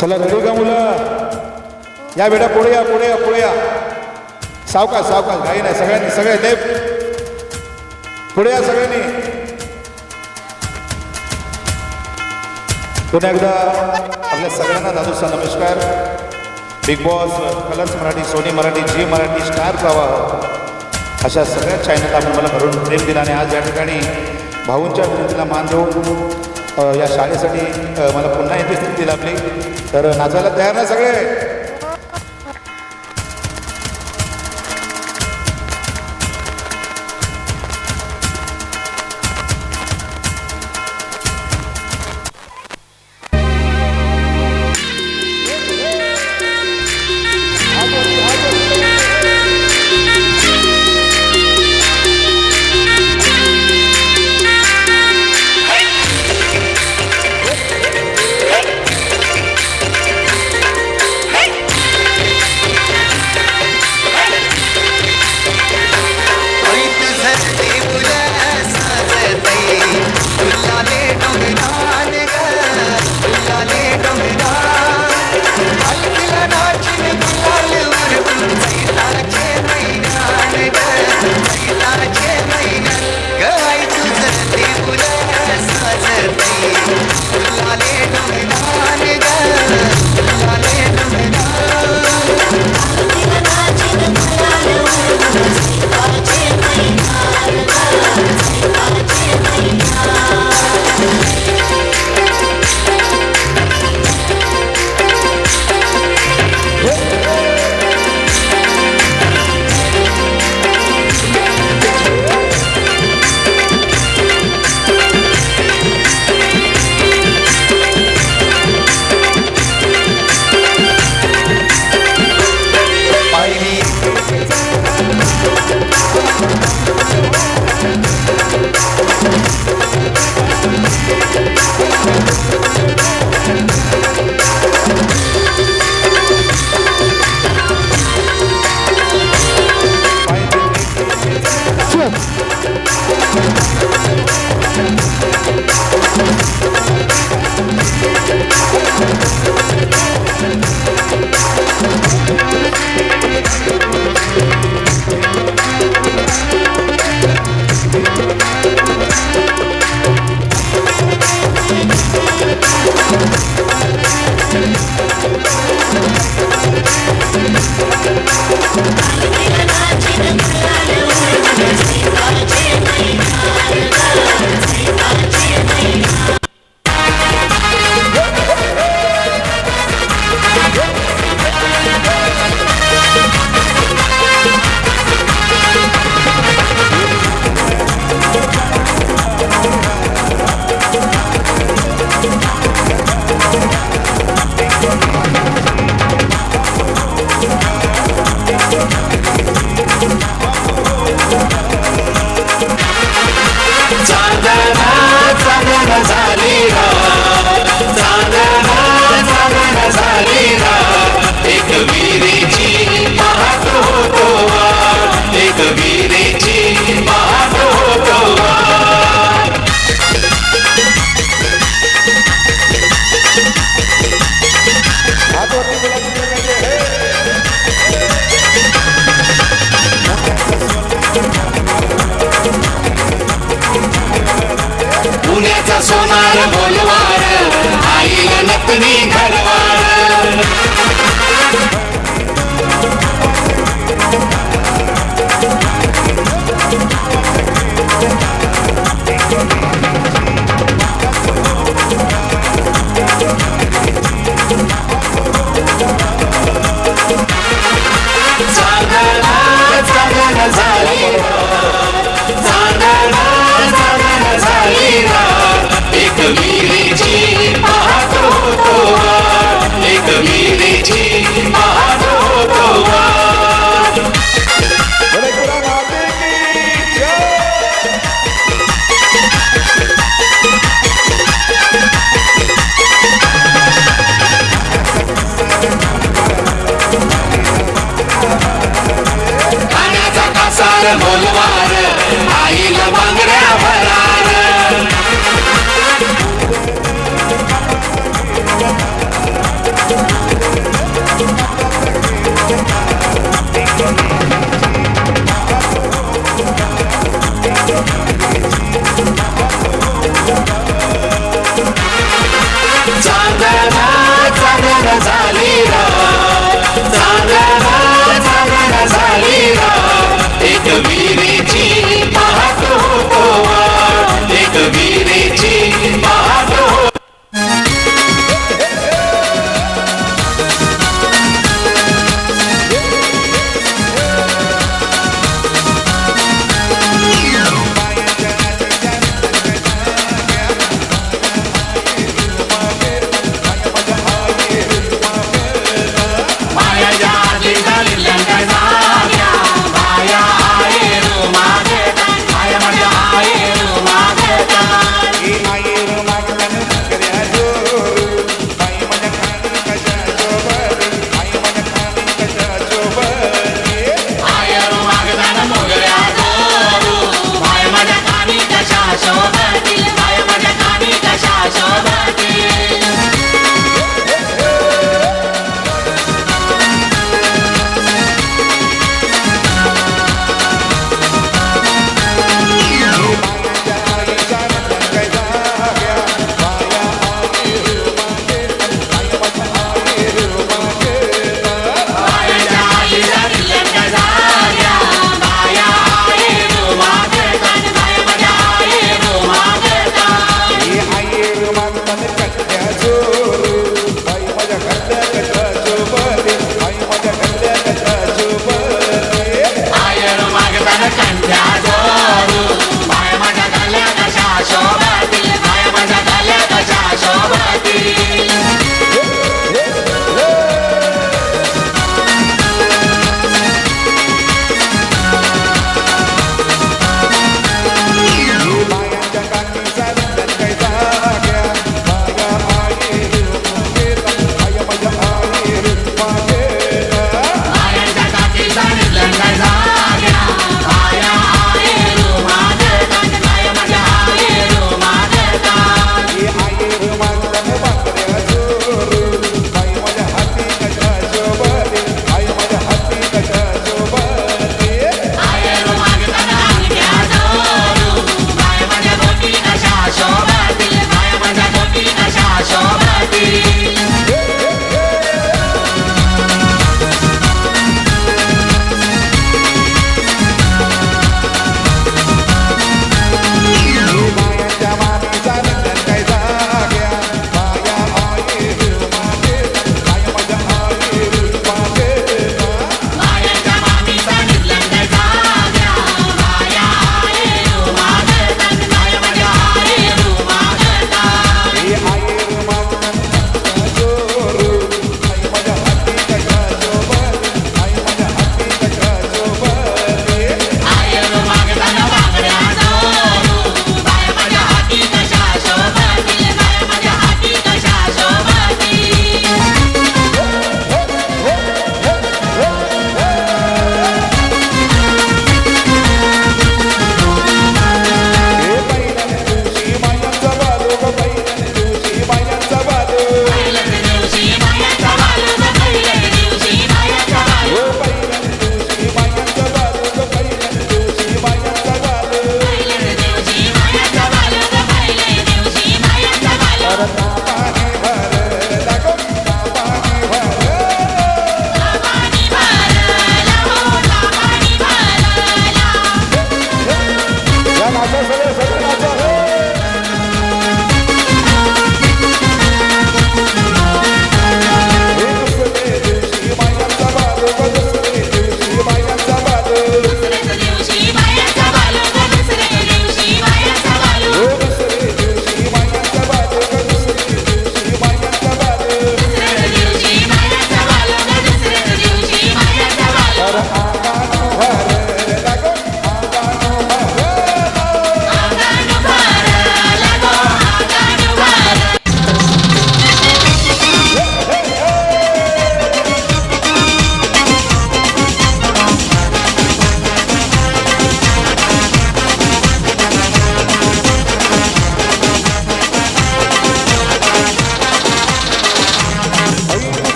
चला रडू का मुलं, या बेटा पुढे या, पुढे या, पुढे या. सावकाश सावकाश, घाई नाही. सगळ्यांनी, सगळे ते पुढे या सगळ्यांनी. पुन्हा एकदा आपल्या सगळ्यांना दादूचा नमस्कार. Bigg Boss, Colors Marathi, Sony Marathi, Zee Marathi, Star Pravah अशा सगळ्या चॅनलला आपण मला भरून प्रेम दिला. आणि आज या ठिकाणी भाऊंच्या विनंतीला मान देऊन या शाळेसाठी मला पुन्हा येथे स्थिती लाभली. तर नाचायला तयार ना सगळे?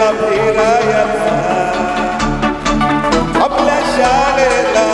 शाळेला फिरायला आपल्या शाळेला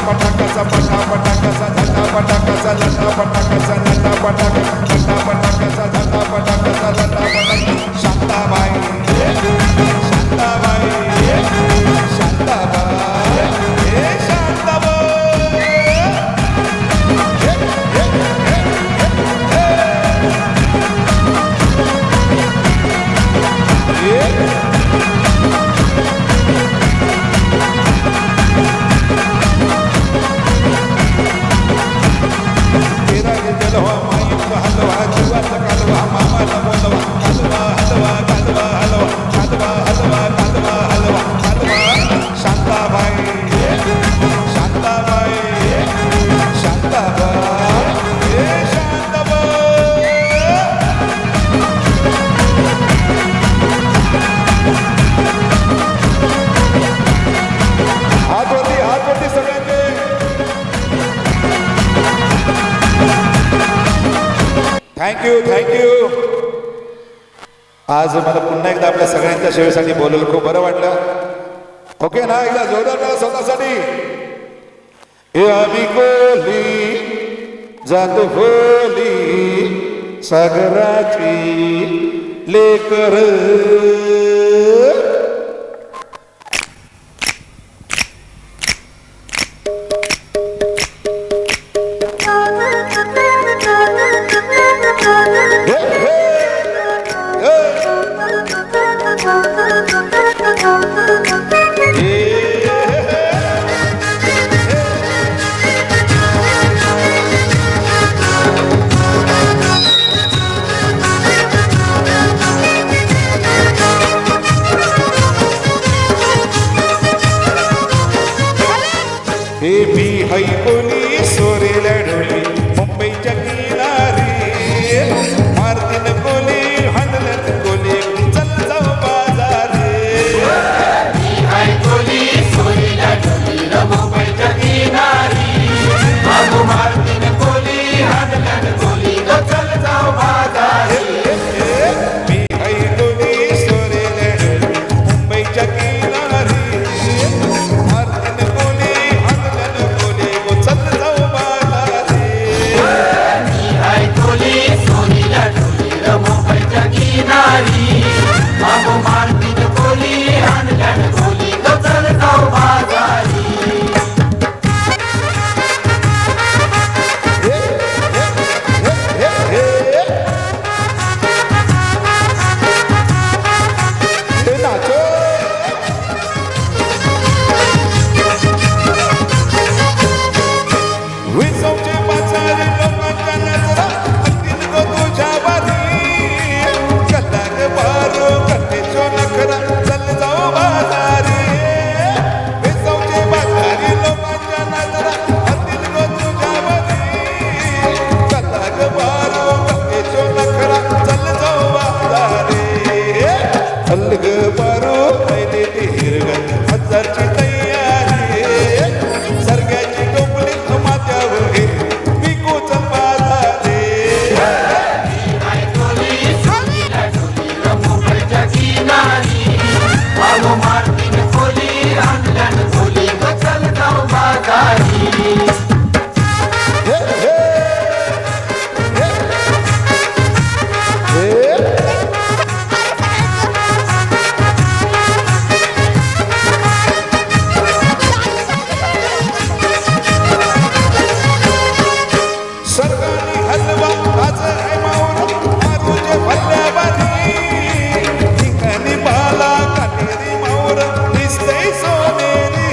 पटाकसा पटा पटाकसा झटा पटाकसा लटा पटाकसा नटा पटाक पटापटाकाचा झटा पटाकाचा झटा पटाक शांताबाई शांताबाई शांताबाई हे शांताबाई थँक्यू आज मला पुन्हा एकदा आपल्या सगळ्यांच्या सेवेसाठी बोलवलं खूप बरं वाटलं ओके ना एकदा जोरदार मला स्वतःसाठी हे आम्ही कोली जात होली सागराची लेकर हे मी हई कोली सोरेला ढोली मुंबईच्या किनारी मारतीन कोली हंडलत कोली चल जाऊ बाजारे मी हाय कोली सोरीला ढोली मुंबईच्या किनारी बाबू मारतीन कोली हाडलन कोली चल जाऊ बाजारी मी हई कोली सोरेला ढोली मुंबईच्या किनारी मारतीन कोली हंडलत कोली चल जाऊ बाजारे मी हाय कोली सोरीला ढोली मुंबईच्या किनारी बाबू मारतीन कोली हाडलन कोली चल जाऊ बाजारी हजारची तयारी सरग्याची टोपली माथ्यावर घे विकू चल बाजारे हाय कोली सोरीला ढोली मुंबईच्या किनारी बाबू मारतीन कोली हाडलन कोली चल जाऊ बाजारी हे, हे, हे, हे. सरकारी हलवा आज आहे माऊर मारूचे भल्ल्याबारी ठिकाणी बाला काटेरी माऊर दिसतंय सोनेरी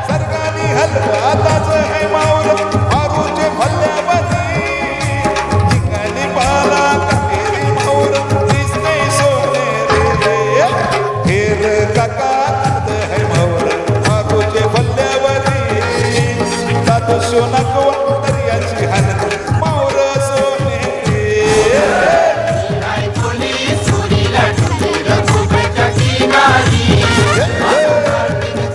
सरकारी हलवा आज आहे माऊर मारूचे भल्ल्याबारी ठिकाणी बाला काटेरी माऊर दिसतंय सोनेरी हेर काका आज आहे माऊर मारूचे भल्ल्याबारी दादू सोनाकवा दर्याची हालत माऊर सोनेरी हाय कोली सोरीला ढोली मुंबईच्या किनारी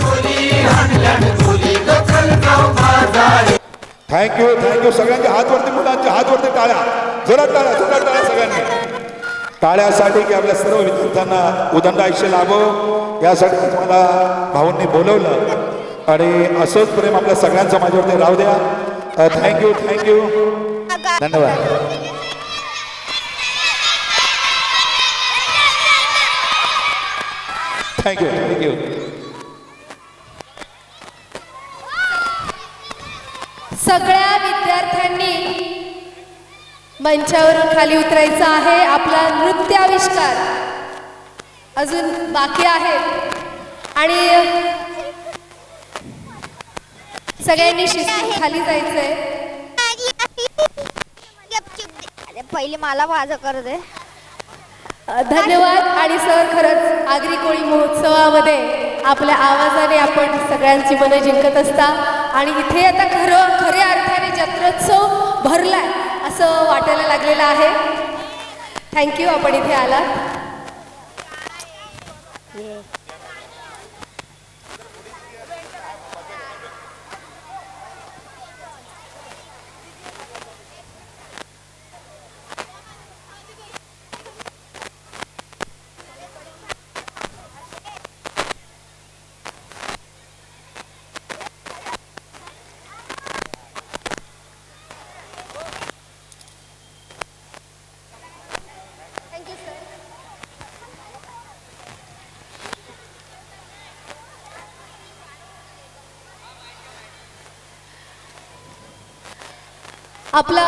कोली हाडलन कोली चल जाऊ बाजारी थँक्यू सगळ्यांचे हात वरती मुलांचे हात वरती टाळ्या जोरात टाळ्या सगळ्यांनी टाळ्यासाठी की आपल्या सर्व विद्यार्थ्यांना उदंड आयुष्य लाभो यासाठी मला भाऊंनी बोलवलं आणि असंच प्रेम आपल्या सगळ्यांचं माझ्यावरती राहू द्या थँक्यू धन्यवाद. Thank you thank you. सगळ्या विद्यार्थ्यांनी मंचावरून खाली उतरायचं आहे. आपला नृत्याविष्कार अजून बाकी आहे आणि सगळ्यांनी शिस्तून खाली जायचंय. पहिले मला माझं करू दे. धन्यवाद. आणि सर, खरंच आगरी कोळी महोत्सवामध्ये आपल्या आवाजाने आपण सगळ्यांची मनं जिंकत असता आणि इथे आता खऱ्या अर्थाने जत्रोत्सव भरलाय असं वाटायला लागलेलं आहे. थँक्यू, आपण इथे आलात. आपला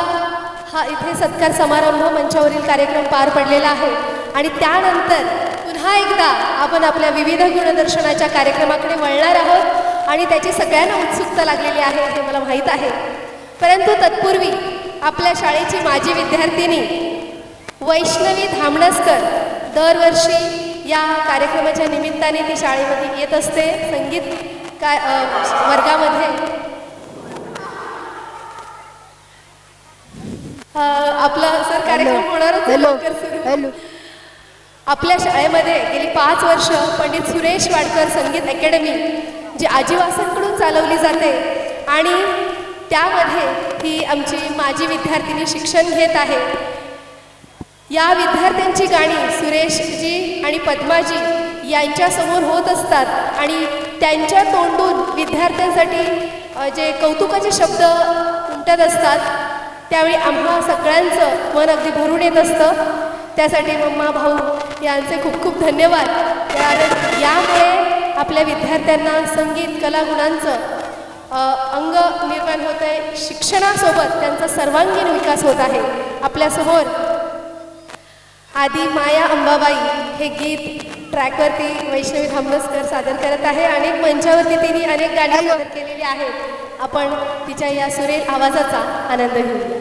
हा इथे सत्कार समारंभ मंचावरील कार्यक्रम पार पडलेला आहे आणि त्यानंतर पुन्हा एकदा आपण आपल्या विविध गुणदर्शनाच्या कार्यक्रमाकडे वळणार आहोत आणि त्याची सगळ्यांना उत्सुकता लागलेली आहे हे मला माहीत आहे. परंतु तत्पूर्वी आपल्या शाळेची माजी विद्यार्थिनी वैष्णवी धामणसकर दरवर्षी या कार्यक्रमाच्या निमित्ताने ती शाळेमध्ये येत असते. संगीत वर्गामध्ये आपला सर कार्यक्रम होणारच लवकर सुरू. आपल्या शाळेमध्ये गेली 5 वर्ष पंडित सुरेश वाडकर संगीत अकॅडमी जी आजीवासांकडून चालवली जाते आणि त्यामध्ये ही आमची माजी विद्यार्थिनी शिक्षण घेत आहे. या विद्यार्थ्यांची गाणी सुरेशजी आणि पद्माजी यांच्यासमोर होत असतात आणि त्यांच्या तोंडून विद्यार्थ्यांसाठी जे कौतुकाचे शब्द उमटत असतात त्यावेळी आम्हा सगळ्यांचं मन अगदी भरून येत असतं. त्यासाठी मम्मा भाऊ यांचे खूप खूप धन्यवाद. यामुळे आपल्या विद्यार्थ्यांना संगीत कलागुणांचं अंग निर्माण होत आहे. शिक्षणासोबत त्यांचा सर्वांगीण विकास होत आहे. आपल्यासमोर आदी माया अंबाबाई हे गीत ट्रॅकवरती वैष्णवी धामणसकर सादर करत आहे. अनेक मंचावरती तिने अनेक गाणी सादर केलेली आहेत. आपण तिच्या या सुरेल आवाजाचा आनंद घेऊ.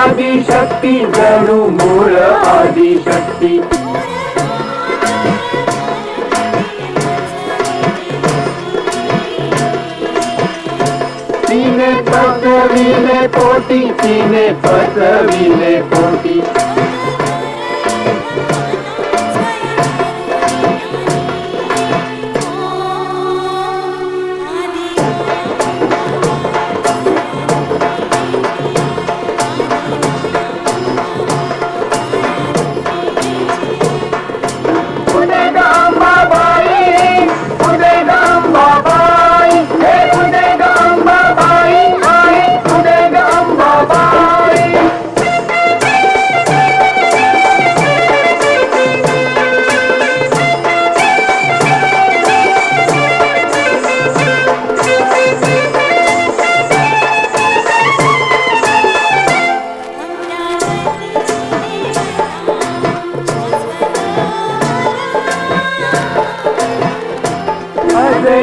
आदिशक्ती जणू मूळ आदिशक्ती तिने पचविले पोटी तिने पचविले पोटी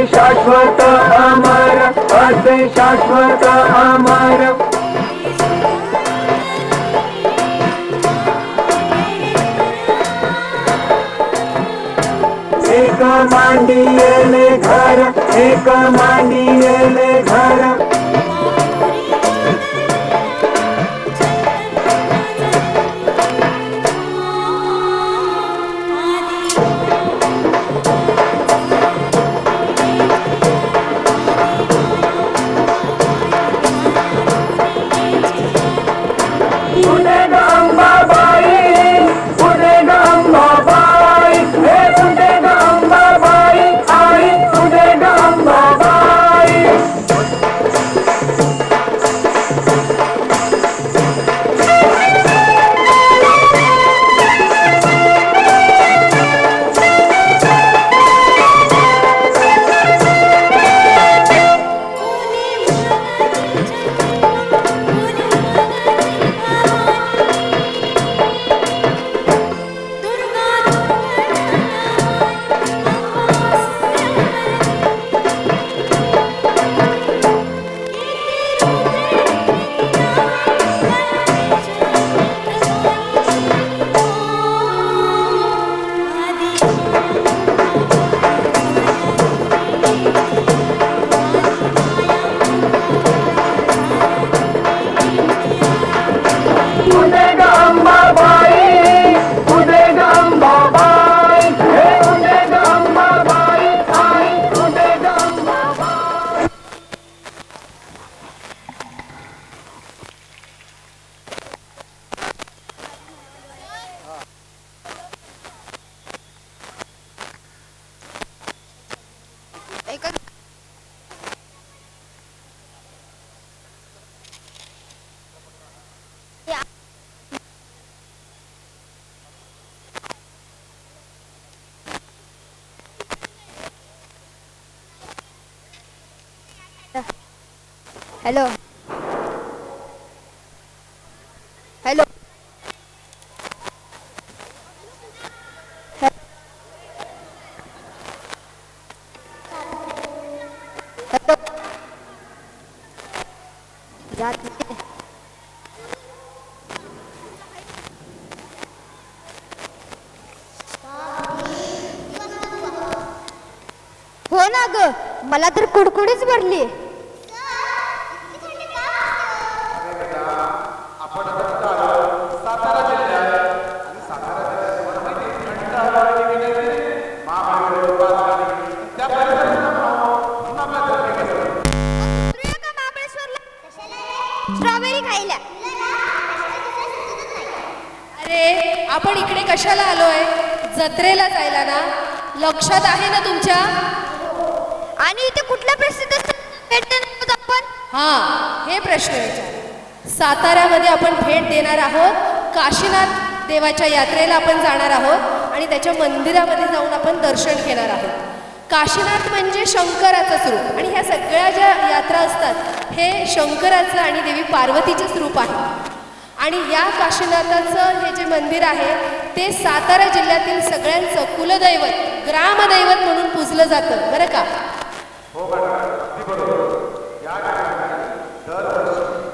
शाश्वत अमर असे शाश्वत अमर एक मांडियेले घर एक मांडियेले घर हॅलो हॅलो हो ना ग मला तर कुडकुडीच भरली स्ट्रॉबेरी खायला अरे आपण इकडे कशाला आलोय जत्रेला जायला ना लक्षात आहे ना तुमच्या आणि इथे कुठल्या प्रसिद्ध भेट देणार आपण हा हे प्रश्न विचार साताऱ्यामध्ये आपण भेट देणार आहोत काशीनाथ देवाच्या यात्रेला आपण जाणार आहोत आणि त्याच्या मंदिरामध्ये जाऊन आपण दर्शन घेणार आहोत काशीनाथ म्हणजे शंकराचं स्वरूप आणि ह्या सगळ्या ज्या यात्रा असतात हे शंकराचं आणि देवी पार्वतीचं स्वरूप आहे आणि या काशीनाथाचं हे जे मंदिर आहे ते सातारा जिल्ह्यातील सगळ्यांचं कुलदैवत ग्रामदैवत म्हणून पूजलं जातं बरं का हो मॅडम अगदी बरोबर या ठिकाणी दरवर्षी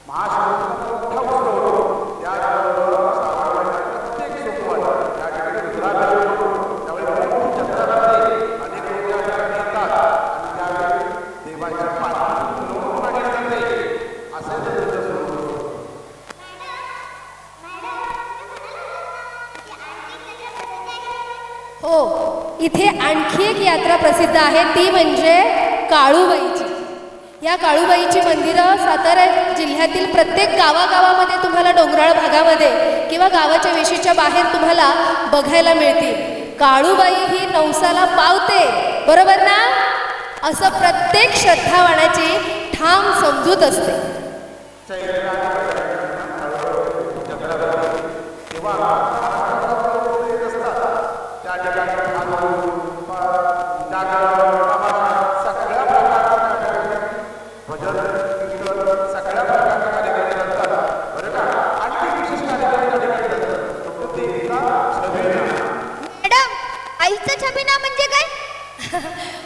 महाशिवरात्रीचा मोठा उत्सव हो, इथे आणखी एक यात्रा प्रसिद्ध आहे, ती म्हणजे काळूबाईची. या काळूबाईची मंदिरं सातारा जिल्ह्यातील प्रत्येक गावागावामध्ये तुम्हाला डोंगराळ भागामध्ये किंवा गावाच्या वेशीच्या बाहेर तुम्हाला बघायला मिळतील. काळूबाई ही नवसाला पावते, बरोबर ना? असं प्रत्येक श्रद्धावानाची ठाम समजूत असते. मॅडम, आईचा छबिना म्हणजे काय?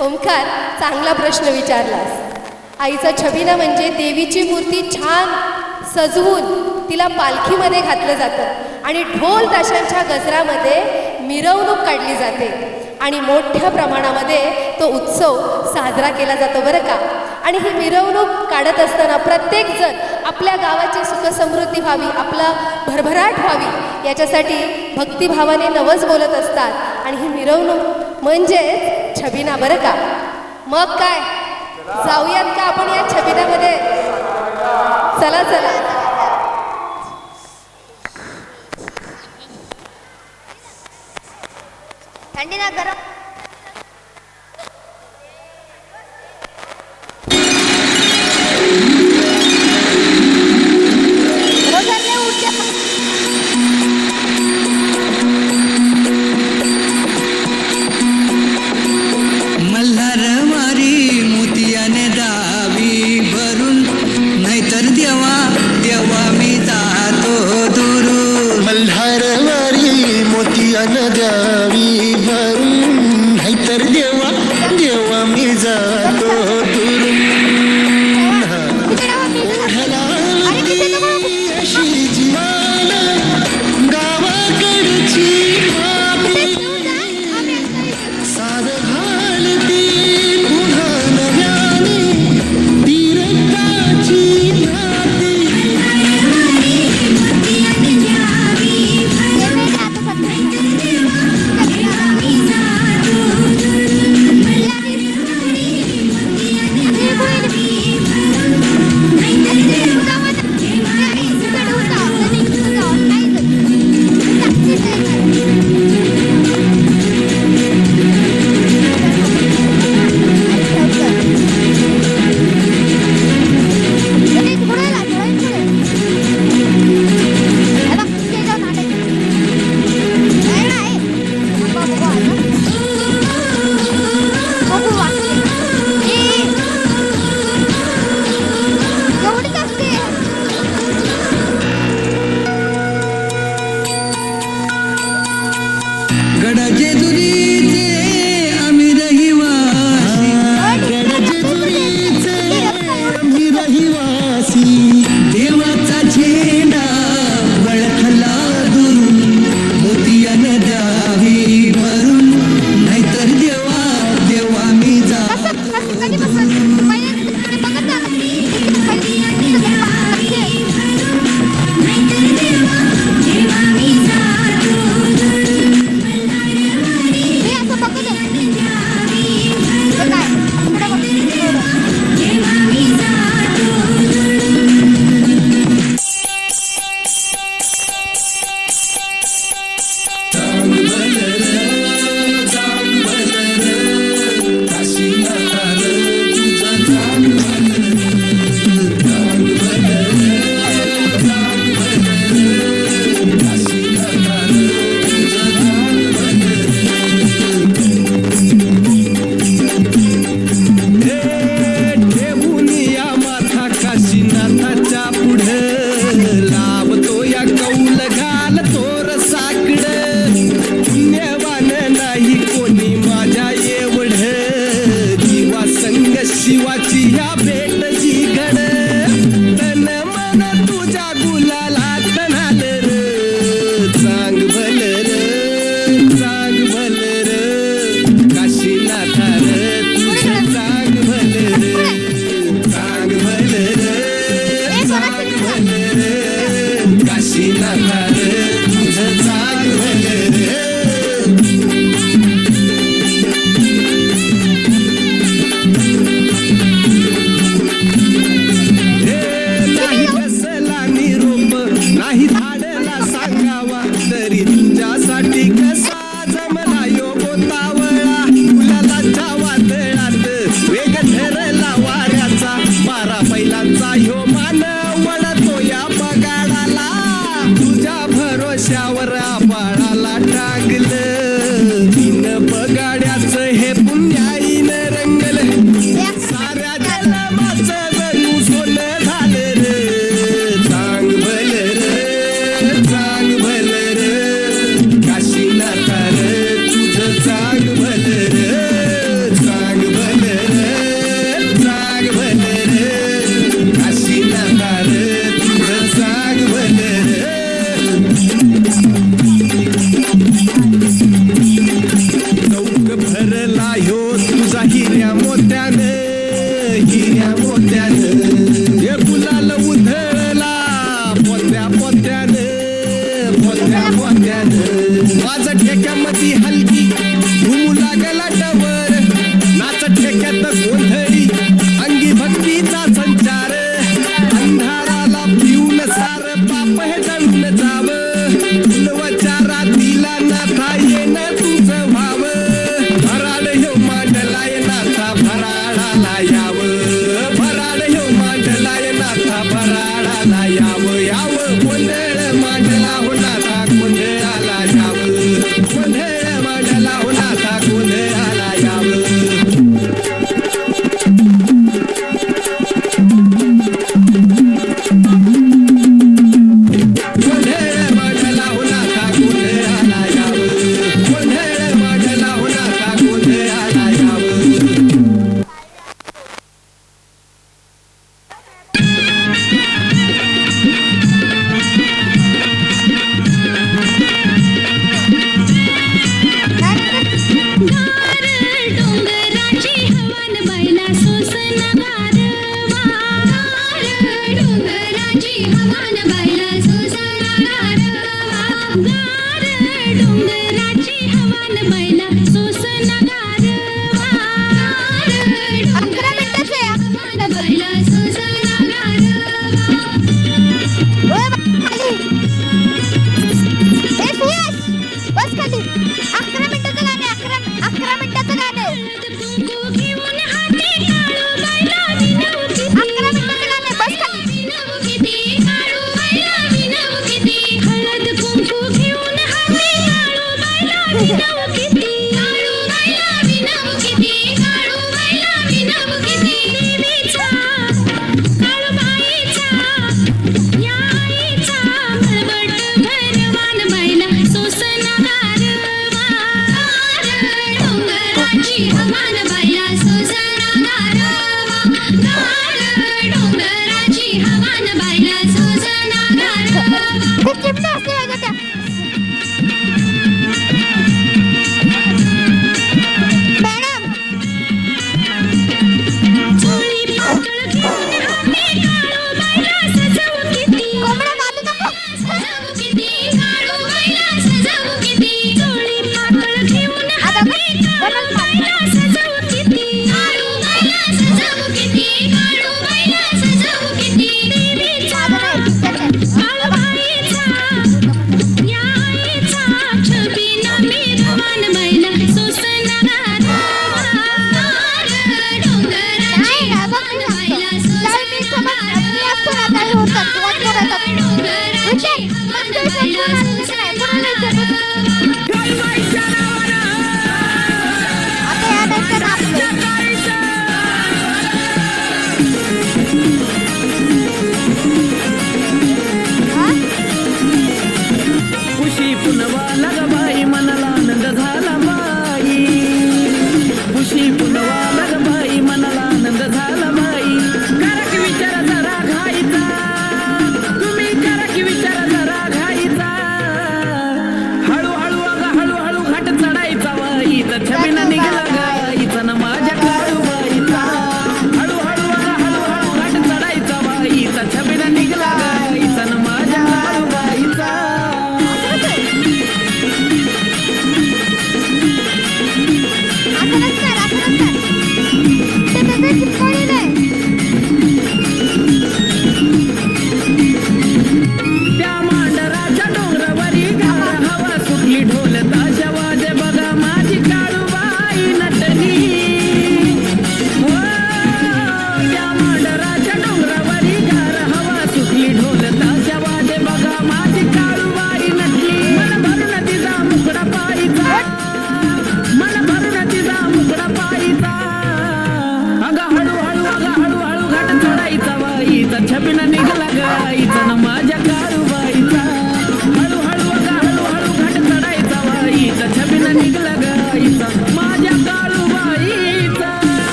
ओमकार, चांगला प्रश्न विचारलास. आईचा छबिना म्हणजे देवीची मूर्ती छान सजवून तिला पालखीमध्ये घातलं जातं आणि ढोल ताशांच्या गजरामध्ये मिरवणूक काढली जाते आणि मोठ्या प्रमाणामध्ये तो उत्सव साजरा केला जातो बरं का. आणि ही मिरवणूक काढत असताना प्रत्येकजण आपल्या गावाची सुखसमृद्धी व्हावी, आपला भरभराट व्हावी याच्यासाठी भक्तिभावाने नवस बोलत असतात. आणि ही मिरवणूक म्हणजेच छबिना बरं का. मग काय, जाऊयात का आपण या छबिन्यामध्ये? चला चला. थंडी ना गरम? मल्हार मारी मोतियाने दावी भरून, नाहीतर देवा देवा मी जातो दुरून. मल्हारवारी मोतियान द्यावी भरून, नाहीतर देवा देवा मी जातो दुरून. ओढला अशी जीवान गावाकडची माती, सार घालती पुन्हा नव्याने तीरताची नाती. गडाचे दुरीचे आम्ही रहिवासी, गडजेजुरीचे आम्ही रहिवासी. देवाचा झेंडा वळखला दुरून, मोतियाने द्यावी भरून, नाहीतर देवा देवा मी जातो. टाकलं तीन बगाड्याचं हे पुण्याईनं रंगलं साऱ्या जन्माचं जणू सोनं झालं रे चांग भलं रे चांग भलं रे काशीनाथा रे तुझं चांग भलं रे चांग भलं रे चांग भलं रे काशीनाथा रे तुझं चांग भलं रे चौक भरला ह्यो तुझा हिऱ्या मोत्यानं हे गुलाल उधळला पोत्या पोत्यानं माझं ठेक्यामध्ये हलकी घुमू लागला डवर नाच ठेक्यात गोंधळी अंगी भक्तीचा संचार अंधाराला पिऊन सार पाप हे जळून जावं फुलवाच्या रातीला नाथा येणं तुझं व्हावं भराड ह्यो मांडलाय नाथा भराडाला यावं भराड ह्यो मांडलाय नाथा भराडाला यावं यावं गोंधळ मांडला हो नाथा गोंधळाला यावं गोंधळ मांडला हो नाथा गोंधळाला यावं गोंधळ मांडला हो नाथा गोंधळाला यावं गोंधळ मांडला हो नाथा गोंधळाला यावं डोंगराची हवान बैला सोसना गारवा डोंगराची हवान बैला सोसना गारवा डोंगराची हवान बैला सोसना गारवा डोंगराची हवान बैला सोसना गारवा बस खाली 11 मिनिटाचं गाणं 11 मिनिटाचं गाणं कुंकू घेऊन हाती काळू बैला विनव किती 11 मिनिटाचं गाणं बस खाली विनव किती काळू बैला विनव किती हळद कुंकू घेऊन हाती काळू बैला विनव किती काळू बैला विनव किती काळू बैला विनव किती देवीचा काळूबाईचा या आईचा मळवट भरवान बैला सोसना गारवा डोंगराची हवान बैला सोसना गारवा डोंगराची हवान बैला सोसना गारवा ते चिमण्या असते वेगळ्या त्या मॅडम चोळी पातळ घेऊन हाती काळू बैला सजवू किती कोंबड्या घालू नको सजवू किती काळू बैला सजवू किती चोळी पातळ घेऊन हाती काळू बैला सजवू किती काळू बैला सजवू किती काळू बैला सजवू किती देवीचा काळूबाईचा या आईचा छबिना मिरवान बैला सोसना गारवा डोंगराची हवान बैला सोसना डोंगराची हवान बैला खुशी पुनवा लग बाई मनाला आनंद झाला बाई खुशी पुनवा लग बाई मनाला आनंद झाला बाई करा की विचार जरा घाईचा तुम्ही करा की विचार जरा घाईचा हळूहळू अगं हळूहळू घाट चढायचा बाईचा छबिना निघाला गाईचा ना माझ्या काळूबाईचा हळूहळू अगं हळूहळू घाट चढायचा बाईचा छबिना निघाला गाईचा ना माझ्या काळूबाईचा त्या मांडराच्या डोंगरावरी गार हवा सुटली ढोल ताशा वाजे बघा माझी काळूबाई नटली हो, त्या मांडराच्या डोंगरावरी गार हवा सुटली ढोल ताशा वाजे बघा माझी काळूबाई नटली मन भरून तिचा मुख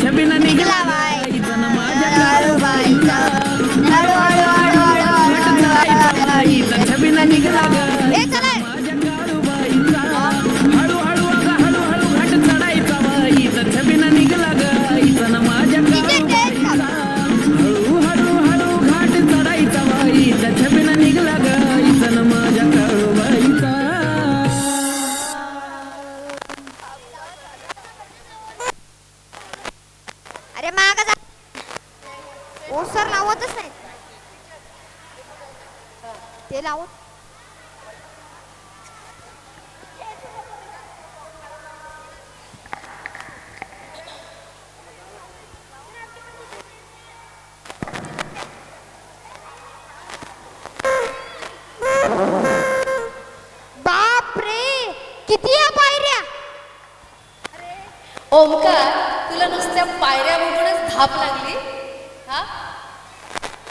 छबिना निघाला बाईचा न माझ्या काळूबाईचा बाईचा छबिना निघाला माझ्या काळूबाईचा हळूहळू अगं हळूहळू घाट चढायचा बाईचा छबिना निघाला गाईचा न माझ्या काळूबाईचा हळूहळू हळू घाट चढायचा बाईचा छबिना निघाला गाईचा न माझ्या काळूबाईचा. अरे माग जा ओ सर लावतच नाही ते लावत बाप रे किती या पायऱ्या. ओमकार तुला नुसत्या पायऱ्या बघूनच धाप लागली हा.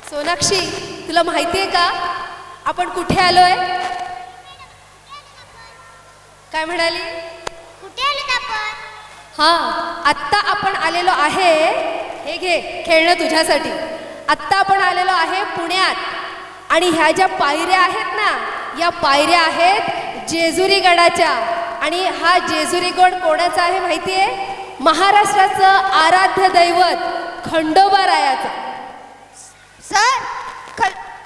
सोनाक्षी तुला माहितीये का आपण कुठे आलोय. काय म्हणाली. कुठे आले आपण. हा आत्ता आपण आलेलो आहे. हे घे खेळणं तुझ्यासाठी. आत्ता आपण आलेलो आहे पुण्यात आणि ह्या ज्या पायऱ्या आहेत ना या पायऱ्या आहेत जेजुरी गडाच्या. आणि हा जेजुरी गड कोणाचा आहे माहितीये. महाराष्ट्राचं आराध्य दैवत खंडोबारायाचं. सर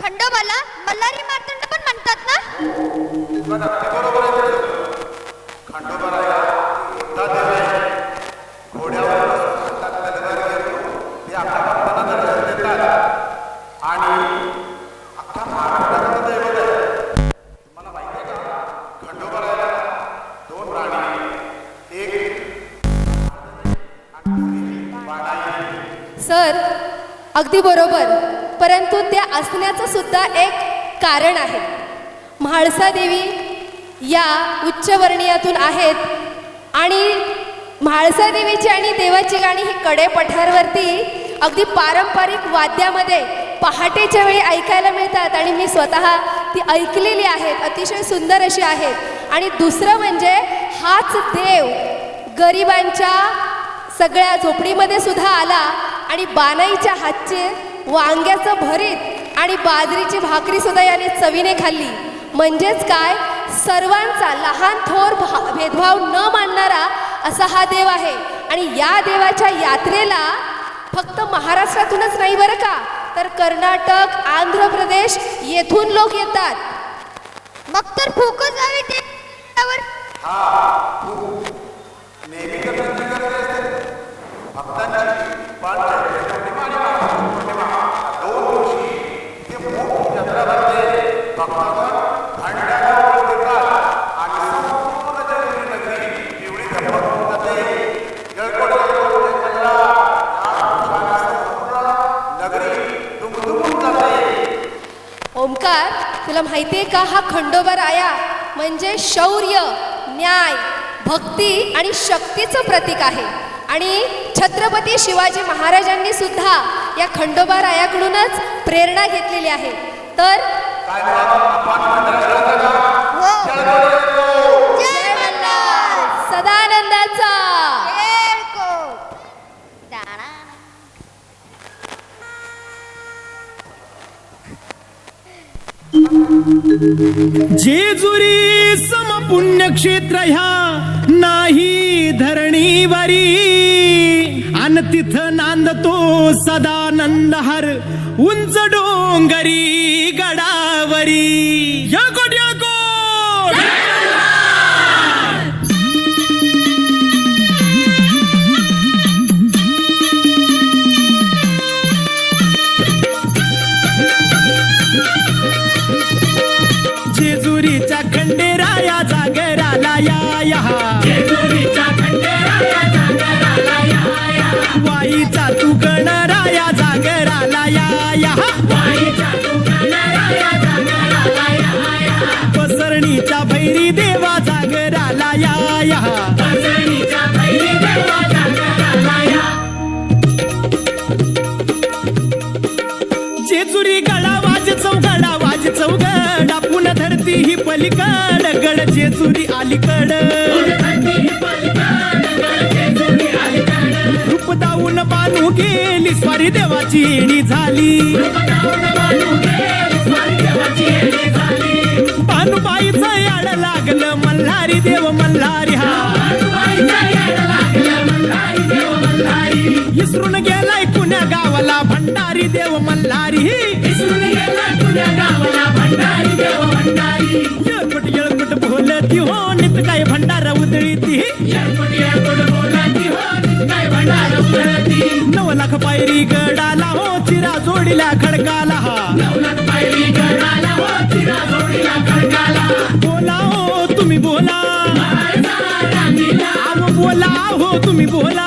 खंडोबाला मल्हारी मार्तंड पण म्हणतात ना. सर अगदी बरोबर. परंतु त्या असण्याचं सुद्धा एक कारण आहे. म्हाळसा देवी या उच्चवर्णीयातून आहेत आणि म्हाळसा देवीची आणि देवाची गाणी ही कडे पठारवरती अगदी पारंपरिक वाद्यामध्ये पहाटेच्या वेळी ऐकायला मिळतात आणि मी स्वतः ती ऐकलेली आहेत. अतिशय सुंदर अशी आहेत. आणि दुसरं म्हणजे हाच देव गरिबांच्या सगळ्या झोपडीमध्ये सुद्धा आला आणि बानाईच्या हातचे वांग्याचं भरीत आणि बाजरीची भाकरी सुद्धा याने चवीने खाल्ली. म्हणजेच काय सर्वांचा लहान थोर भेदभाव न मानणारा असा हा देव आहे. आणि या देवाच्या यात्रेला फक्त महाराष्ट्रातूनच नाही बरं का तर कर्नाटक आंध्र प्रदेश येथून लोक येतात. मग तर फुकच जावे ते ओमकार तुला माहितीये का हा खंडोबाराया म्हणजे शौर्य न्याय भक्ती आणि शक्तीचं प्रतीक आहे. आणि छत्रपती शिवाजी महाराजांनी सुद्धा या खंडोबारायाकडूनच प्रेरणा घेतलेली आहे. तर जय मल्हार सदानंदाचा जेजुरी समपुण्यक्षेत्र ह्या नाही धरणीवरी अन तिथं नांदतो सदानंद हर उंच डोंगरी गडावरी. यकोट यकोट जेजुरीच्या खंडेराया जागराला या वाईचा तू गणराया जागराला या पसरणीच्या भैरी देवा जागराला या जेजुरी गळा वाज चौगडा पुन्हा धरती ही पलीकड गड जेजुरी अलीकड रूप दाऊन गाऊन बानू गेली स्वारी देवाची येणी झाली भानुबाईचं याड लागलं मल्हारी देव मल्हारी हा इसरून गेलाय पुण्या गावाला भंडारी देव मल्हारी येळकुट बोलती हो नित काय भंडारा उधळीती 9 लाख पायरी गडाला हो चिरा जोडीला खडकाला बोला हो तुम्ही बोला बोला हो तुम्ही बोला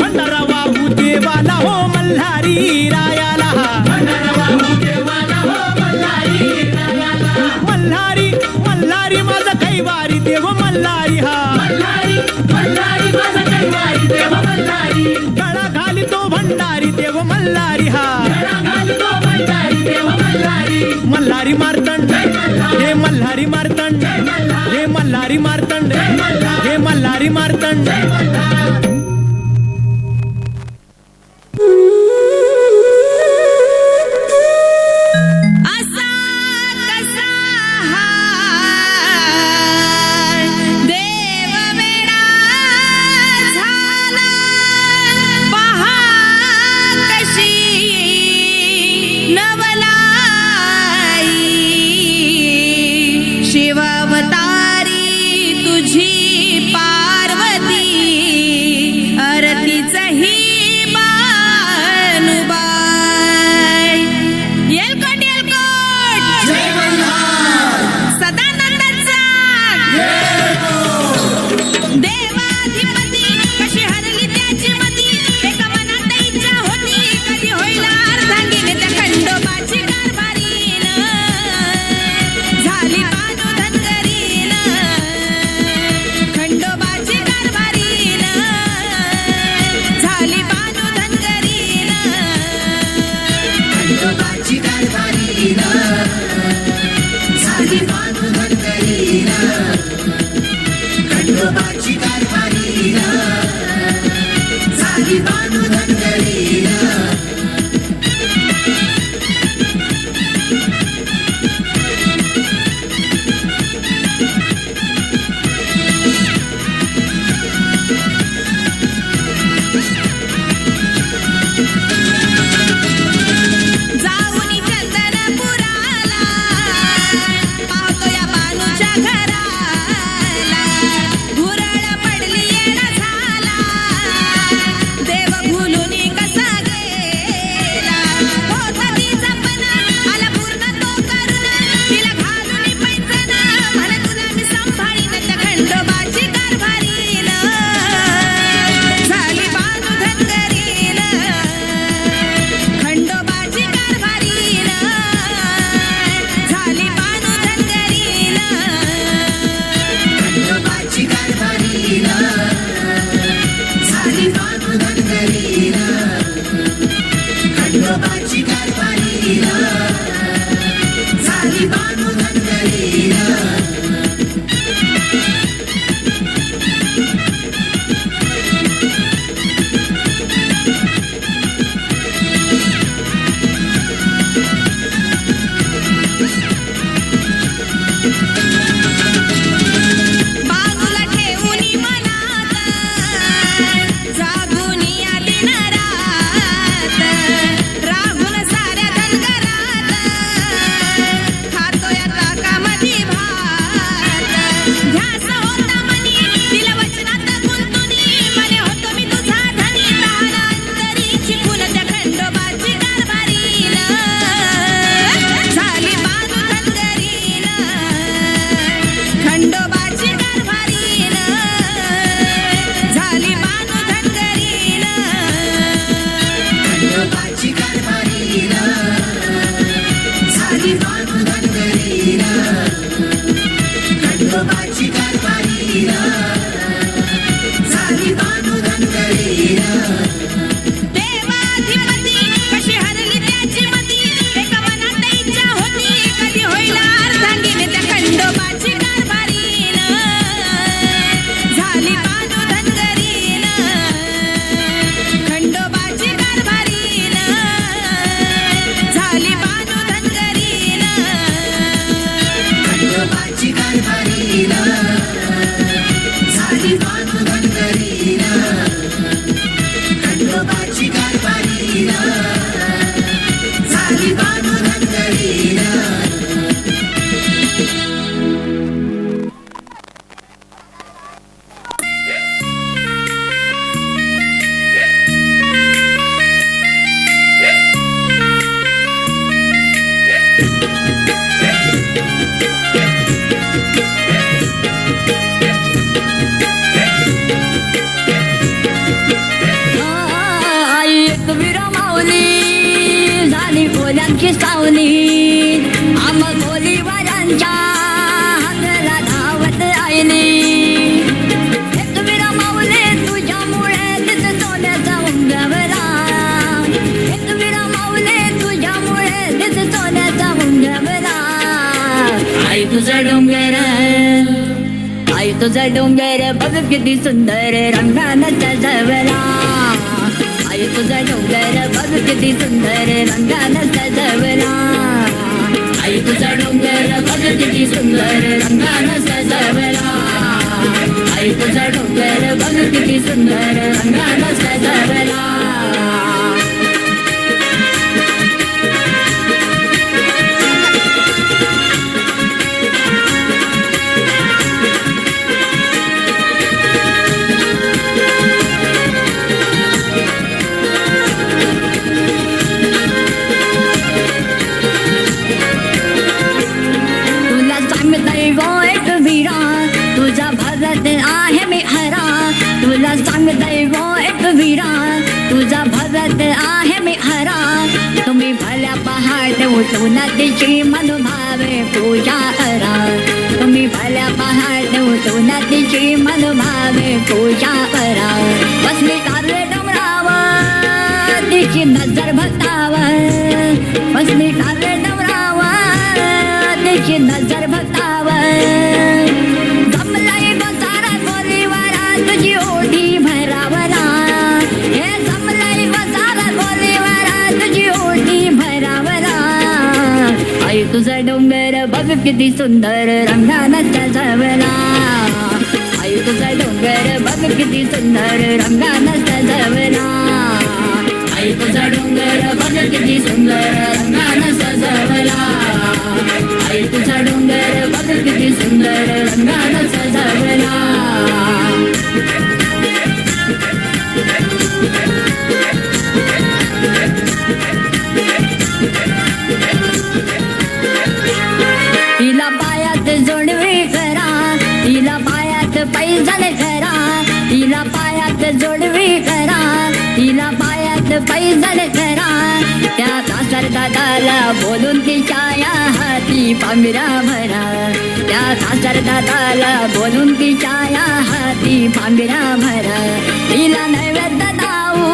भंडारा वाहू देवाला हो मल्हारी रायाला मल्हारी मल्हारी माझा कैवारी देव मल्हारी हा गळा घाली तो भंडारी देव मल्हारी हा मल्हारी मार्तंड हे मल्हारी मार्तंड हे मल्हारी मार्तंड हे मल्हारी मार्तंड फुलांची सावली आम कोलीवारांच्या हातला धावत आयली एक विरा माऊले तुझ्यामुळे तिथ सोन्याचा उंगवला एक विरा माऊले तुझ्यामुळे तिथ सोन्याचा उंगवला आई तुझा डोंगर आई तुझा डोंगर बघ किती सुंदर रंगानं सजवला आई तुझा डोंगर बघ किती सुंदर रंगानं सजवला आई तुझा डोंगर बघ किती सुंदर रंगानं सजवला आई तुझा डोंगर बघ किती सुंदर रंगानं सजवला तुझा भगत आहे मी हरा तुला सांगतय वो एक वीरा तुझा भगत आहे मी हरा तुम्ही भल्या पहाट उठून तिची मनोभावे पूजा करा तुम्ही भल्या पहाट उठून तिची मनोभावे पूजा करा बसली कारले डोंगरावर तिची नजर भक्तावर बसली कारले डोंगरावर तिची नजर भक्तावर जमलाई बसारा गोलीवारा तुझी ओढी भरावरा हे जमलाई बसारा गोलीवारा तुझी ओढी भरावरा आई तुझा डोंगर बघ किती सुंदर रंगानं सजवला आई तुझा डोंगर बघ किती सुंदर रंगानं सजवला आई तुझा डोंगर बघ किती सुंदर रंगानं सजवला आई तुझा डोंगर बघ किती सुंदर रंगानं सजवला तिला पायात जोडवी करा तिला पायात पैजण करा तिला पायात जोडवी करा तिला पायात पैजण करा त्या कासर दादाला बोलून तिच्या हाती पांघरा भरा त्या कासर दादाला बोलून तिच्या हाती पांघरा भरा तिला नैवेद्य दाऊ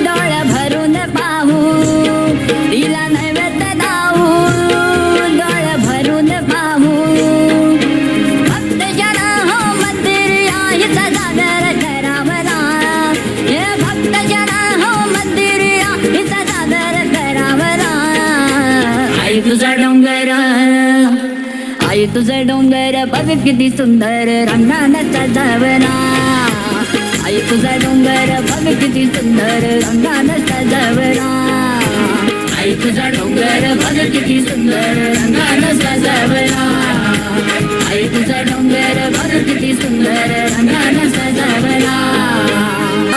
डोळ भरून पाहू तिला नैवेद्य दाऊ डोळ भरून पाहू भक्त जन हो मंदिर आहे सदागर करावला हे भक्त जन हो मंदिर आहे सदागर करावला आई तुझा डोंगर आई तुझा डोंगर बघ किती सुंदर रंगानं सजवला आई तुझा डोंगर बघ किती सुंदर रंगानं सजवला आई तुझा डोंगर बघ किती सुंदर रंगानं सजवला आई तुझा डोंगर बघ किती सुंदर रंगानं सजवला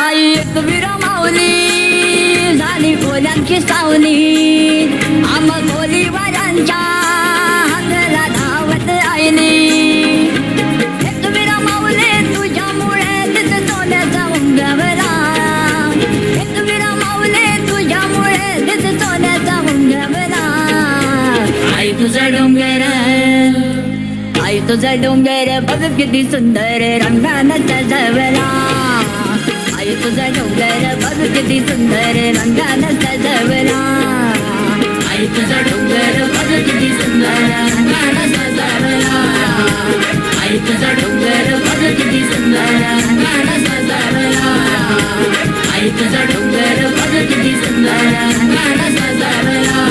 आई एक विरा माऊली झाली फुलांची सावली आम कोलीवारांच्या हातला धावत आयली एक विरा माऊले तुझ्यामुळे तिथ सोन्याचा उंगवला एक विरा माऊले तुझ्यामुळे तिथ सोन्याचा उंगवला आई तुझा डोंगर आई तुझा डोंगर बघ किती सुंदर रंगानं सजवला आई तुझा डोंगर बघ किती सुंदर रंगानं सजवला आई तुझा डोंगर बघ किती सुंदर रंगानं सजवला आई तुझा डोंगर बघ किती सुंदर रंगानं सजवला आई तुझा डोंगर बघ किती सुंदर रंगानं सजवला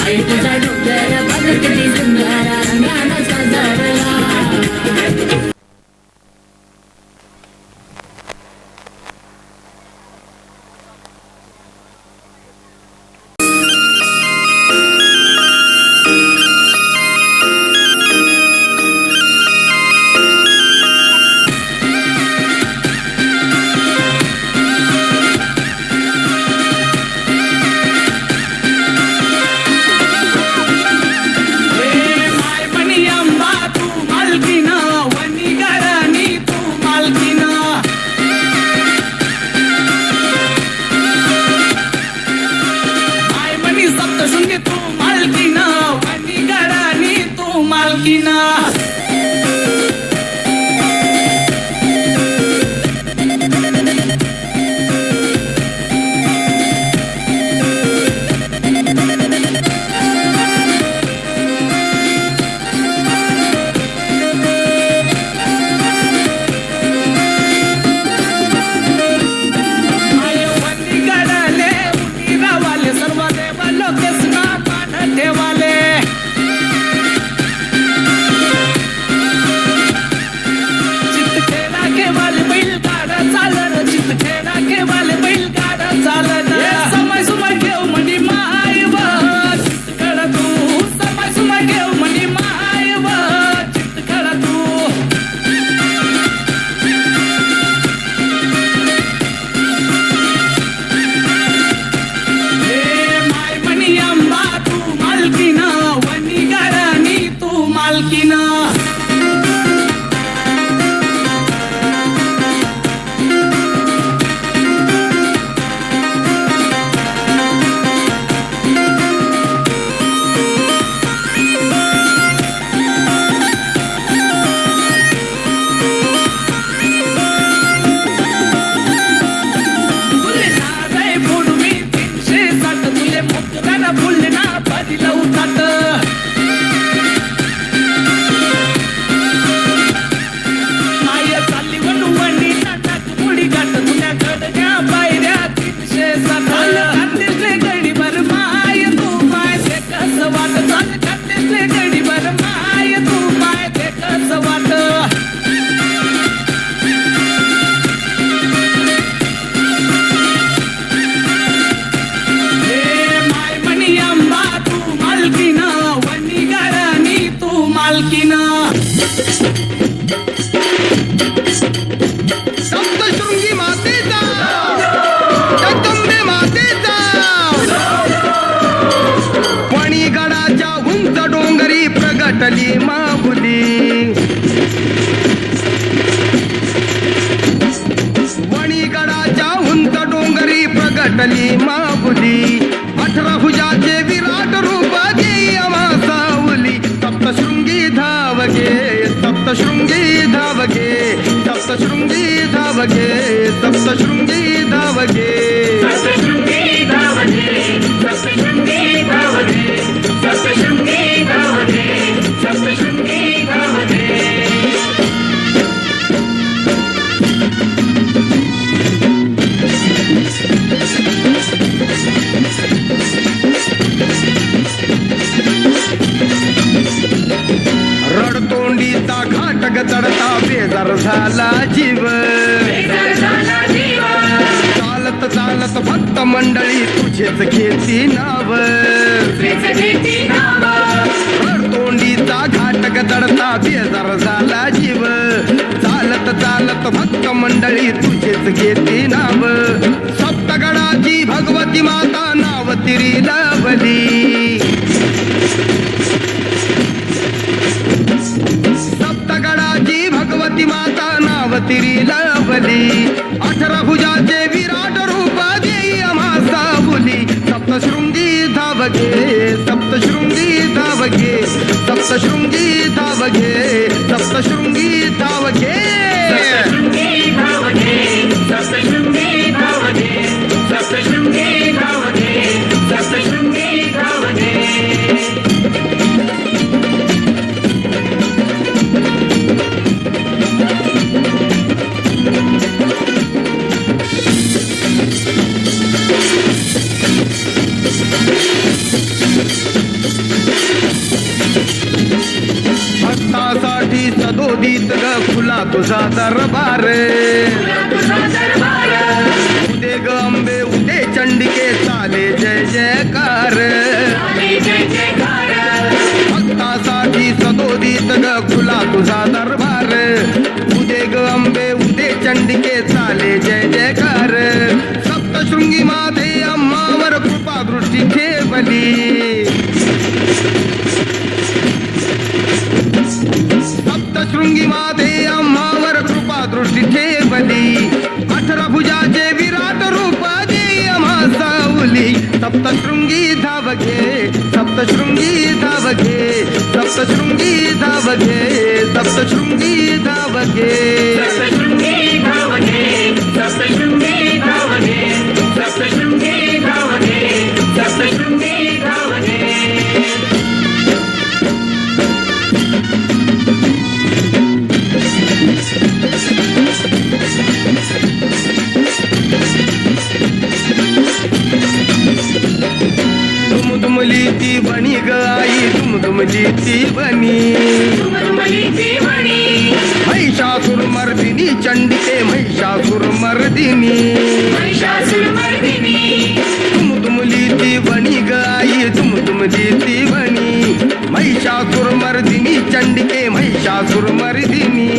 आई तुझा डोंगर बघ किती सुंदर रंगानं सजवला प्रगटली माऊली 18 भुजाचे विराट रूप देई आम्हा सावली सप्तशृंगी धावगे सप्तशृंगी धावगे सप्तशृंगी धावगे सप्तशृंगी धावगे सप्तशृंगी धावगे सप्तशृंगी धावगे सप्तशृंगी धावगे सप्तशृंगी धावगे रडतोंडीचा घाटक चढता बेजार झाला जीव चालत चालत भक्त मंडळी तुझेच घेती नाव रडतोंडीचा घाटक चढता बेजार झाला जीव चालत चालत भक्त मंडळी तुझेच घेती नाव सप्तगडाची भगवती माता नाव तिरी लावली सप्तगडाची भगवती माता नाव तिरी लावली 18 भुजाचे विराट रूप देई आम्हा सावली सप्तशृंगी धावगे सप्तशृंगी धावगे सप्तशृंगी धावगे सप्तशृंगी धावगे सप्तशृंगी धावगे सप्तशृंगी धावगे सप्तशृंगी धावगे सप्तशृंगी धावगे भक्तासाठी सदोदित ग फुला तुझा दरबार उदे ग अंबे उदे चंडिके चाले जय जयकार भक्तासाठी सदोदित ग फुला तुझा दरबार उदे ग अंबे उदे चंडिके चाले जय जयकार सप्तशृंगी माते अम्मावर कृपा दृष्टी ठेवली सप्तशृंगी माते अम्मावर कृपा दृष्टी ठेवली 18 भुजाचे विराट रूप देई आम्हा सावली सप्तशृंगी धावगे सप्तशृंगी धावगे सप्तशृंगी धावगे सप्तशृंगी धावगे सप्तशृंगी धावगे सप्तशृंगी धावगे सप्तशृंगी धावगे सप्तशृंगी धावगे दुमदुमली ती बनी ग आई दुमदुमली ती बनी महिषासुर मर्दिनी चंडिके महिषासुर मर्दिनी दुमदुमली ती बनी ग आई दुमदुमली ती बनी महिषासुर मर्दिनी चंडिके महिषासुर मर्दिनी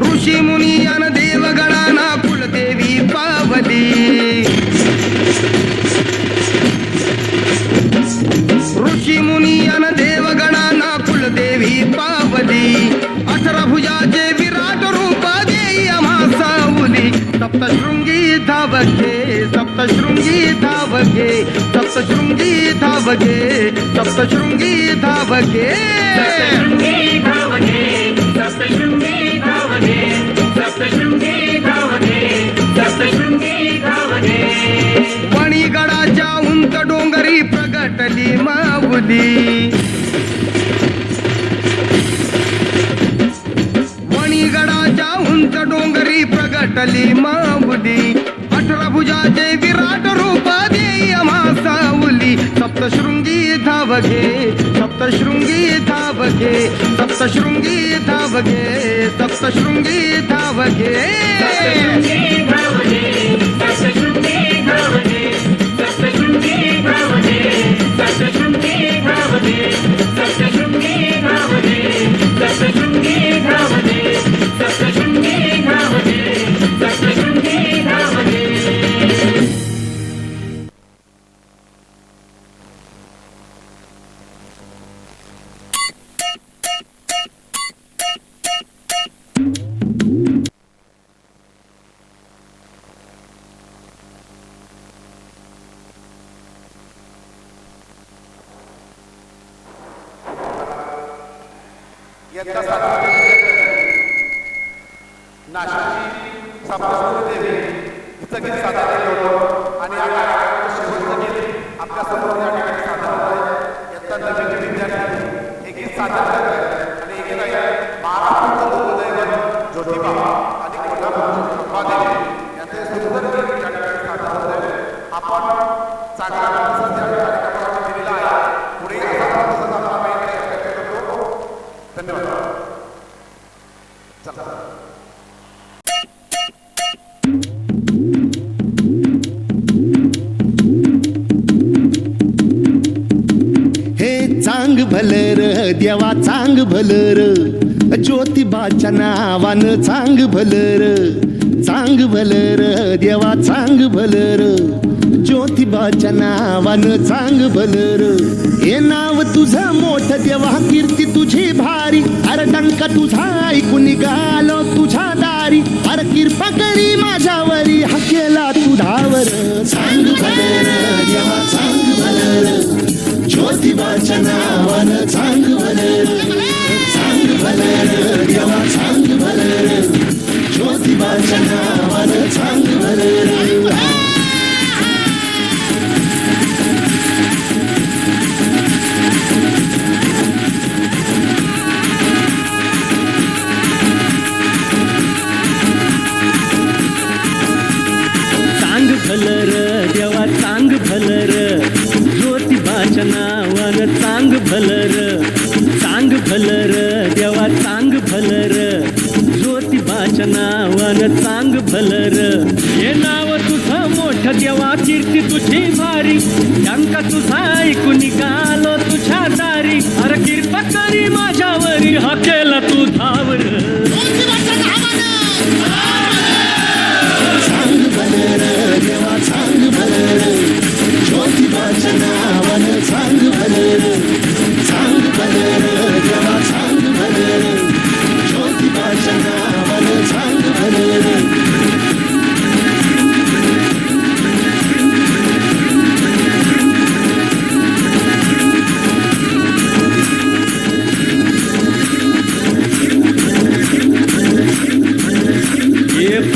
ऋषी मुनी अन देवगणाना कुलदेवी पावली ऋषी मुनी अन देवगणाना कुलदेवी पावली 18 भुजाचे विराट रूप देई आम्हा सावली सप्तशृंगी धावगे सप्तशृंगी धावगे सप्तशृंगी धावगे सप्तशृंगी धावगे सप्तशृंगी धावगे सप्तशृंगी धावगे सप्तशृंगी धावगे सप्तशृंगी धावगे वणीगडाच्या उंच डोंगरी प्रगटली माऊली वणीगडाच्या उंच डोंगरी प्रगटली माऊली 18 भुजाचे विराट रूप देई आम्हा सावली सप्तशृंगी धावगे सप्तशृंगी धावगे सप्तशृंगी धावगे सप्तशृंगी धावगे सप्तशृंगी धावगे सप्तशृंगी धावगे सप्तशृंगी धावगे सप्तशृंगी धावगे सप्तशृंगी धावगे सप्तशृंगी धावगे सप्तशृंगी धावगे सप्तशृंगी धावगे इयत्ता सातवीतील नाशिकची सप्तशृंगी देवी हिचं गीत सादर केलं होतं आणि या कार्यक्रमाचं शेवटचं गीत आपल्या समोर या ठिकाणी सादर होत आहे. इयत्ता नववीचे विद्यार्थी हे गीत सादर करत आहेत आणि हे गीत आहे महाराष्ट्राचं लोकदैवत ज्योतिबा आणि कोल्हापूरची अंबादेवी यांचे सुंदर गीत या ठिकाणी सादर होत आहे. आपण चांगला प्रतिसाद या कार्यक्रमाला दिलेला आहे. पुढे असा प्रतिसाद आपला मिळेल याची अपेक्षा करतो. धन्यवाद. चला. हे चांग भलर देवा चांग भलर ज्योतिबाच्या नावानं चांग भलर देवा चांग भलर ज्योतिबाच्या नावानं चांग भलर. हे नाव तुझं मोठं देवा कीर्ती तुझी भारी अरे डंका तुझा ऐकून निघालो तुझ्या दारी अरे कृपा करी माझ्यावरी हा केला तू धावर. चांग भलर देवा चांग भलर ज्योतिबाच्या नावानं चांग भलर देवा चांग भलर ज्योतिबाच्या नावानं चांग भलर. चांग भलर देवा चांग भलर ज्योतिबाच्या नावानं चांग भलर देवा चांग भलर ज्योतिबाच्या नावानं चांग भलर. हे नाव तुझं मोठं देवा कीर्ती तुझी भारी डंका तुझा ऐकून निघालो तुझ्या दारी अरे कृपा करी माझ्यावरी हा केला तू धावर. चांग भलर देवा चांग भलर ज्योतिबाच्या नावानं चांग भलर देवा चांग भलर ज्योतिबाच्या नावानं चांग भलर.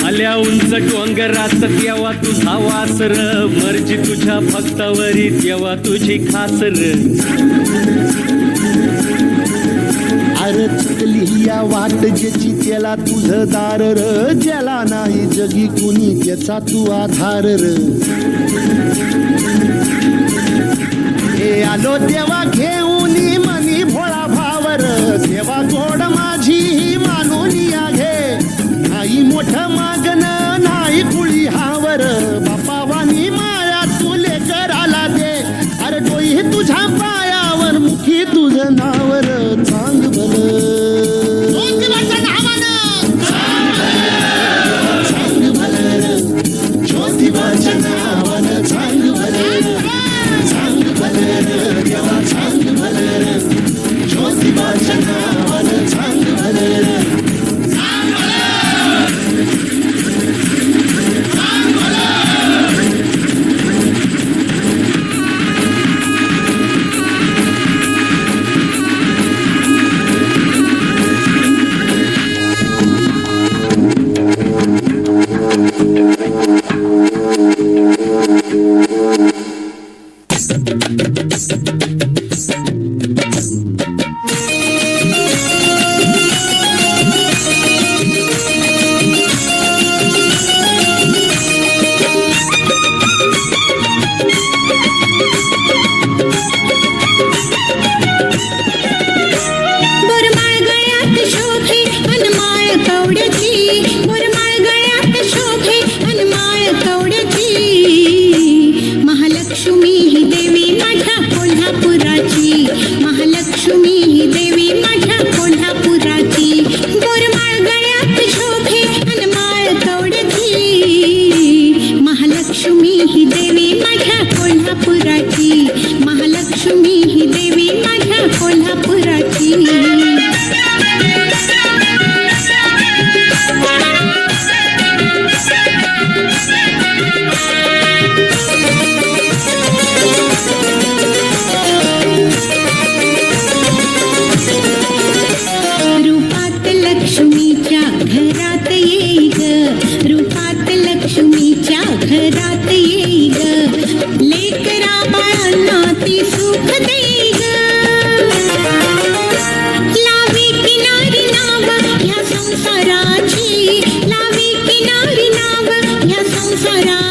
आल्या उंच डोंगरात तेव्हा तुझा वासर मर्जी तुझ्या भक्तावरी तेव्हा तुझी खासर. अरे चुकली या वाट ज्याची त्याला तुझं दार र ज्याला नाही जगी कुणी त्याचा तू आधार र. हे आलो देवा घेऊन मनी भोळा भावर देवा गोड माझी ही मानून या घे नाही मोठं मागण नाही कुळी हावर बापा वाणी माया तुले कराला दे अरे डोई तुझ्या पायावर मुखी तुझं नावर. चांग भलर ज्योतिबाच्या नावानं चांग भलर देवा चांग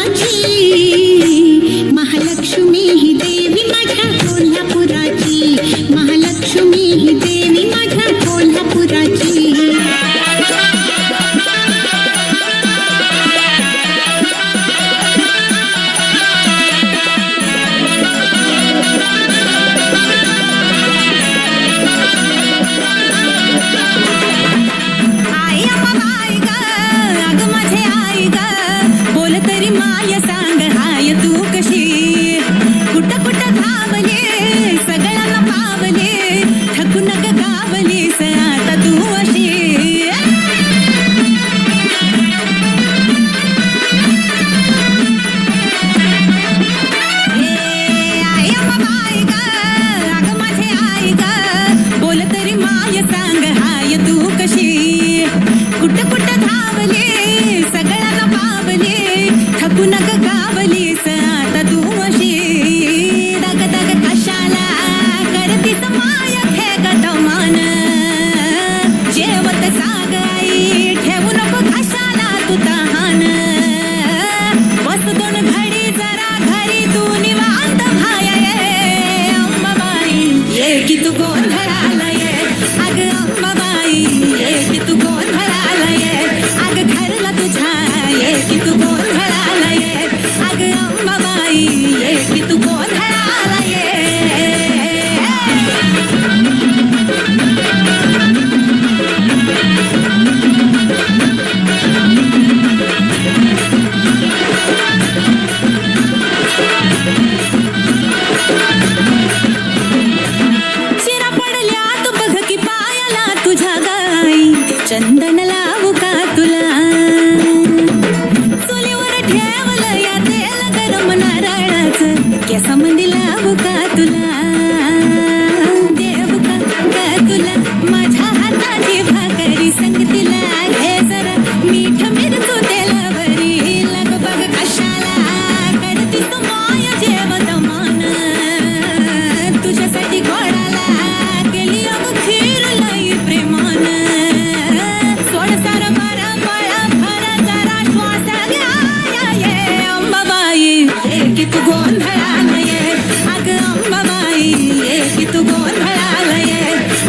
कोल्हापुराची महालक्ष्मी ही देवी माझ्या कोल्हापुराची महालक्ष्मी ही देवी माझ्या कोल्हापुराची आई अम्माबाई ग अगं माझे आई ग बोल तरी माय सांग हाय तू कशी कुठं कुठं धावले सगळ्यांना पावले थकून ग गावलीस आता तू अशी आई अम्माबाई ग अगं माझे आई ग बोल तरी माय सांग हाय तू कशी कुठं कुठं धावले सगळ्यांना पावले थकून ग गावलीस आता तू अशी दग दग कशाला करतीस माय खेगत मान जेवत जाग आई ठेवू नको कशाला तू तहान बस दोन घडी जरा घरी तू निवांत भाय अंबाबाई ये की तू गोंधळाला ये अग अंबाबाई ये की तू गोंधळाला ये अग घरला तुझ्या ये की तू गोंधळाला ये अग अंबाबाई ये की तू गोंधळाला ये शिरा पडल्यात बघ की पायाला तुझ्या गाई चंदन लावू का तुला चुलीवर ठेवलं या तेल गरम नारळाचं केसामध्ये लावू का तुला देऊ का ग तुला माझ्या हाताची भाकरी संगतीला घे जरा मीठ मिरचू तेलावरी लग बघ कशाला करती तू माय जेवत मान तुझ्यासाठी घोडाला गेली अग खीर लई प्रेमान सोड सार मारा पळा भरा जरा श्वास घ्या ये अंबाबाई ये की तू गोंधळाला ये अग अंबाबाई ये की तू गोंधळाला ये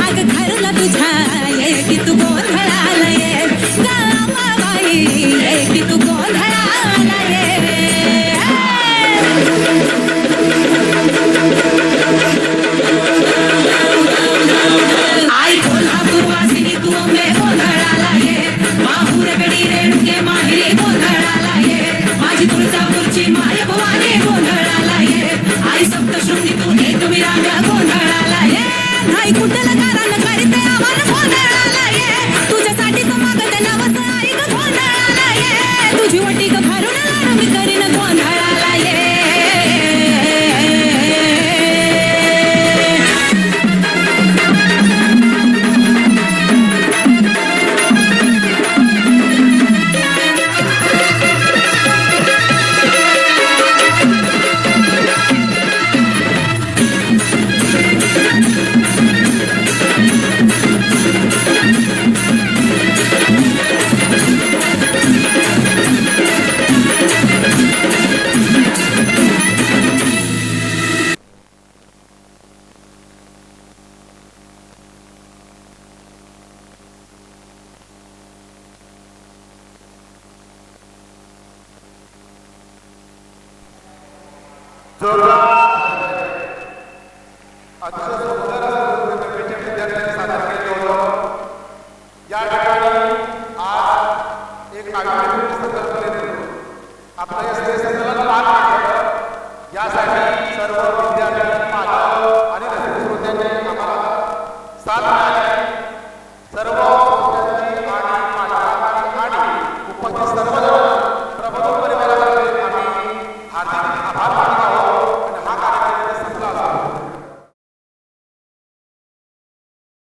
अग घरला तुझ्या ये की तू गोंधळाला ये ग अंबाबाई ये की तू गोंधळाला ये आई कोल्हापूर वासिनी तू अंबे गोंधळाला ये माहूर गडी रेणुके माहेरी गोंधळाला ये माझी तुळजापूरची माय भवानी गोंधळाला ये आई सप्तशृंगी तू एक विरांगा गोंधळाला ये नाही कुठलं कारण करते आव्हान गोंधळाला ये तुझ्यासाठी मागत नवस आई ग गोंधळाला ये तुझी वटी ग भरून लाड मी करीन गोंधळाला ये या ठिकाणी आज एक